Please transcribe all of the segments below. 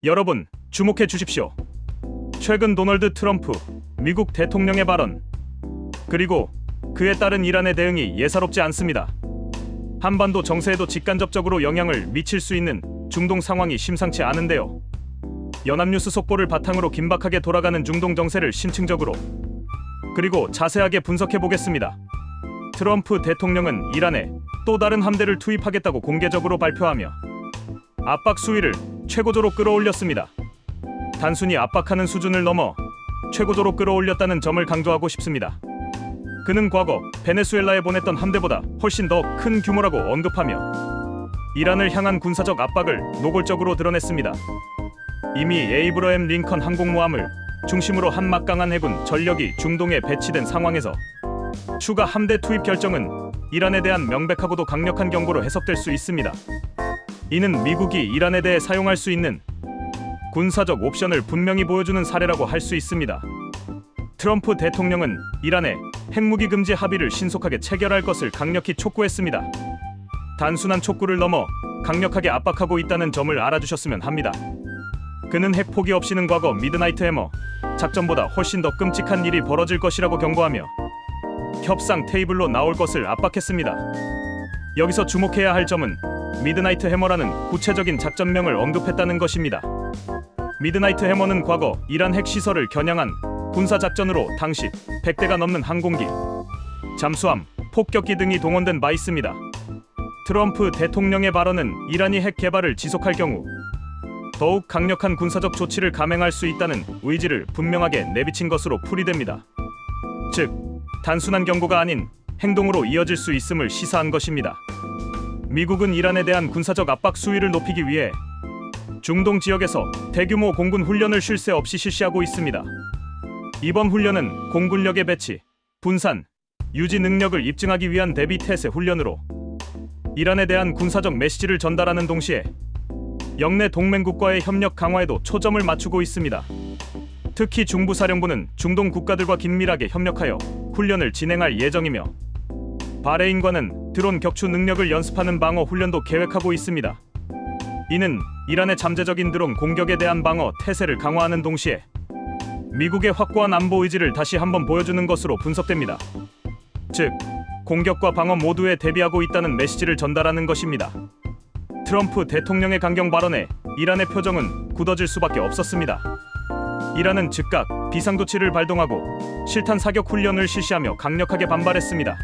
여러분, 주목해 주십시오. 최근 도널드 트럼프 미국 대통령의 발언, 그리고 그에 따른 이란의 대응이 예사롭지 않습니다. 한반도 정세에도 직간접적으로 영향을 미칠 수 있는 중동 상황이 심상치 않은데요. 연합뉴스 속보를 바탕으로 긴박하게 돌아가는 중동 정세를 심층적으로 그리고 자세하게 분석해 보겠습니다. 트럼프 대통령은 이란에 또 다른 함대를 투입하겠다고 공개적으로 발표하며 압박 수위를 최고조로 끌어올렸습니다. 단순히 압박하는 수준을 넘어 최고조로 끌어올렸다는 점을 강조하고 싶습니다. 그는 과거 베네수엘라에 보냈던 함대보다 훨씬 더 큰 규모라고 언급하며 이란을 향한 군사적 압박을 노골적으로 드러냈습니다. 이미 에이브러햄 링컨 항공모함을 중심으로 한 막강한 해군 전력이 중동에 배치된 상황에서 추가 함대 투입 결정은 이란에 대한 명백하고도 강력한 경고로 해석될 수 있습니다. 이는 미국이 이란에 대해 사용할 수 있는 군사적 옵션을 분명히 보여주는 사례라고 할 수 있습니다. 트럼프 대통령은 이란의 핵무기 금지 합의를 신속하게 체결할 것을 강력히 촉구했습니다. 단순한 촉구를 넘어 강력하게 압박하고 있다는 점을 알아주셨으면 합니다. 그는 핵 포기 없이는 과거 미드나이트 해머 작전보다 훨씬 더 끔찍한 일이 벌어질 것이라고 경고하며 협상 테이블로 나올 것을 압박했습니다. 여기서 주목해야 할 점은 미드나이트 해머라는 구체적인 작전명을 언급했다는 것입니다. 미드나이트 해머는 과거 이란 핵시설을 겨냥한 군사작전으로 당시 100대가 넘는 항공기, 잠수함, 폭격기 등이 동원된 바 있습니다. 트럼프 대통령의 발언은 이란이 핵 개발을 지속할 경우 더욱 강력한 군사적 조치를 감행할 수 있다는 의지를 분명하게 내비친 것으로 풀이됩니다. 즉, 단순한 경고가 아닌 행동으로 이어질 수 있음을 시사한 것입니다. 미국은 이란에 대한 군사적 압박 수위를 높이기 위해 중동 지역에서 대규모 공군 훈련을 쉴 새 없이 실시하고 있습니다. 이번 훈련은 공군력의 배치, 분산, 유지 능력을 입증하기 위한 대비 태세 훈련으로 이란에 대한 군사적 메시지를 전달하는 동시에 영내 동맹국과의 협력 강화에도 초점을 맞추고 있습니다. 특히 중부사령부는 중동 국가들과 긴밀하게 협력하여 훈련을 진행할 예정이며 바레인과는 드론 격추 능력을 연습하는 방어 훈련도 계획하고 있습니다. 이는 이란의 잠재적인 드론 공격에 대한 방어 태세를 강화하는 동시에 미국의 확고한 안보 의지를 다시 한번 보여주는 것으로 분석됩니다. 즉, 공격과 방어 모두에 대비하고 있다는 메시지를 전달하는 것입니다. 트럼프 대통령의 강경 발언에 이란의 표정은 굳어질 수밖에 없었습니다. 이란은 즉각 비상조치를 발동하고 실탄 사격 훈련을 실시하며 강력하게 반발했습니다.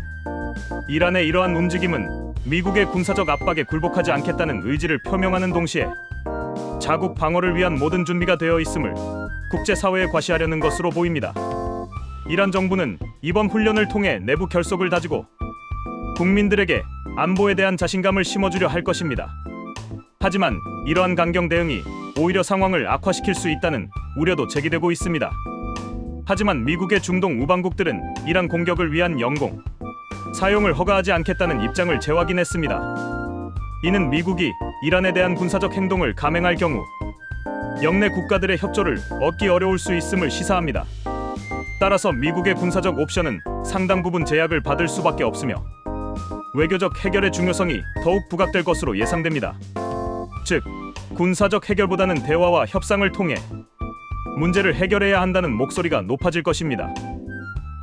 이란의 이러한 움직임은 미국의 군사적 압박에 굴복하지 않겠다는 의지를 표명하는 동시에 자국 방어를 위한 모든 준비가 되어 있음을 국제사회에 과시하려는 것으로 보입니다. 이란 정부는 이번 훈련을 통해 내부 결속을 다지고 국민들에게 안보에 대한 자신감을 심어주려 할 것입니다. 하지만 이러한 강경 대응이 오히려 상황을 악화시킬 수 있다는 우려도 제기되고 있습니다. 하지만 미국의 중동 우방국들은 이란 공격을 위한 영공 사용을 허가하지 않겠다는 입장을 재확인했습니다. 이는 미국이 이란에 대한 군사적 행동을 감행할 경우 영내 국가들의 협조를 얻기 어려울 수 있음을 시사합니다. 따라서 미국의 군사적 옵션은 상당 부분 제약을 받을 수밖에 없으며 외교적 해결의 중요성이 더욱 부각될 것으로 예상됩니다. 즉, 군사적 해결보다는 대화와 협상을 통해 문제를 해결해야 한다는 목소리가 높아질 것입니다.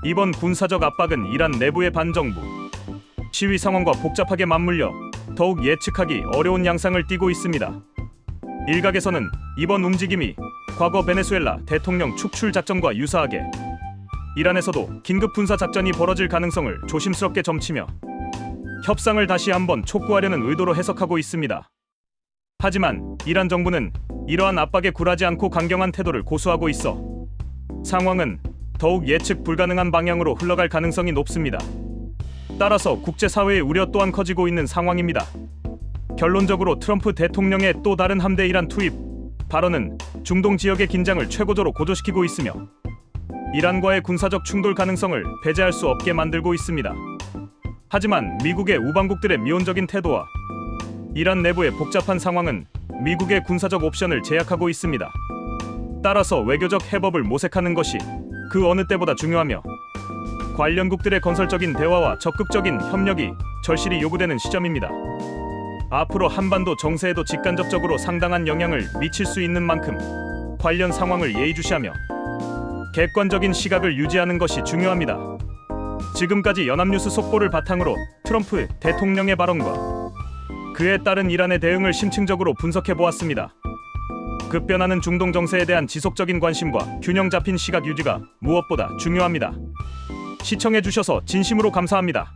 이번 군사적 압박은 이란 내부의 반정부 시위 상황과 복잡하게 맞물려 더욱 예측하기 어려운 양상을 띠고 있습니다. 일각에서는 이번 움직임이 과거 베네수엘라 대통령 축출 작전과 유사하게 이란에서도 긴급 군사 작전이 벌어질 가능성을 조심스럽게 점치며 협상을 다시 한번 촉구하려는 의도로 해석하고 있습니다. 하지만 이란 정부는 이러한 압박에 굴하지 않고 강경한 태도를 고수하고 있어 상황은 더욱 예측 불가능한 방향으로 흘러갈 가능성이 높습니다. 따라서 국제사회의 우려 또한 커지고 있는 상황입니다. 결론적으로 트럼프 대통령의 또 다른 함대 이란 투입 발언은 중동 지역의 긴장을 최고조로 고조시키고 있으며 이란과의 군사적 충돌 가능성을 배제할 수 없게 만들고 있습니다. 하지만 미국의 우방국들의 미온적인 태도와 이란 내부의 복잡한 상황은 미국의 군사적 옵션을 제약하고 있습니다. 따라서 외교적 해법을 모색하는 것이 그 어느 때보다 중요하며 관련국들의 건설적인 대화와 적극적인 협력이 절실히 요구되는 시점입니다. 앞으로 한반도 정세에도 직간접적으로 상당한 영향을 미칠 수 있는 만큼 관련 상황을 예의주시하며 객관적인 시각을 유지하는 것이 중요합니다. 지금까지 연합뉴스 속보를 바탕으로 트럼프 대통령의 발언과 그에 따른 이란의 대응을 심층적으로 분석해 보았습니다. 급변하는 중동 정세에 대한 지속적인 관심과 균형 잡힌 시각 유지가 무엇보다 중요합니다. 시청해 주셔서 진심으로 감사합니다.